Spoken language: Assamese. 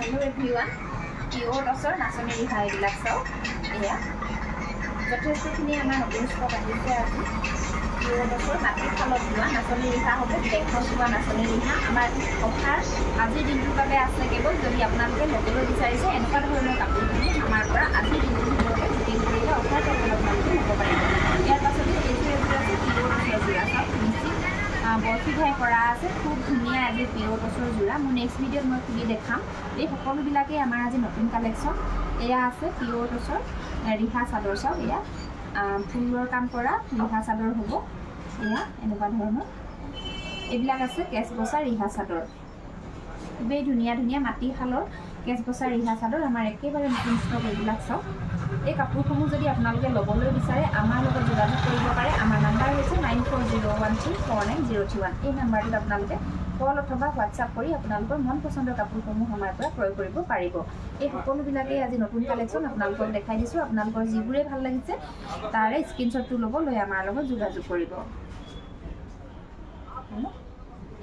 Hello everyone, pure tossor nasoni riha ebilak sao eya jothesto khini amar notun stock ahise aji pure tossor mati khalot dua nasoni riha hobe dekho suwa nasoni riha amar offer aji dintur babe ase kebol jodi apnaloke lobolo bicharise enka dhoroner kapur khini amar pora aji dintur hobe buking korile offer tokolo apnaloke hobo paribo yar pasoti eju ase pure tossor jura sao barfi ভাই কৰা আছে খুব ধুনীয়া আজি পিয়ৰ টছৰ জোৰা মই নেক্সট ভিডিঅ'ত মই খুলি দেখাম এই সকলোবিলাকে আমাৰ আজি নতুন কালেকশ্যন এয়া আছে পিয়ৰ টছৰ ৰিহা চাদৰ চাও এয়া ফুলৰ কাম কৰা ৰিহা চাদৰ হ'ব এয়া এনেকুৱা ধৰণৰ এইবিলাক আছে কেছ বসা ৰিহা চাদৰ খুবেই ধুনীয়া ধুনীয়া মাটি খালৰ কেছ বসা ৰিহা চাদৰ আমাৰ একেবাৰে নতুন ষ্টক এইবিলাক চাও এই কাপোৰসমূহ যদি আপোনালোকে ল'বলৈ বিচাৰে আমাৰ লগত যোগাযোগ কৰিব পাৰে আমাৰ নাম্বাৰ হৈছে 9401349031 এই নাম্বাৰটোত আপোনালোকে কল অথবা হোৱাটছআপ কৰি আপোনালোকৰ মন পছন্দৰ কাপোৰসমূহ আমাৰ পৰা ক্ৰয় কৰিব পাৰিব এই সকলোবিলাকে আজি নতুন কালেকশ্যন আপোনালোকক দেখাই দিছো আপোনালোকৰ যিবোৰে ভাল লাগিছে তাৰে স্ক্ৰীনশ্বটটো ল'ব লৈ আমাৰ লগত যোগাযোগ কৰিব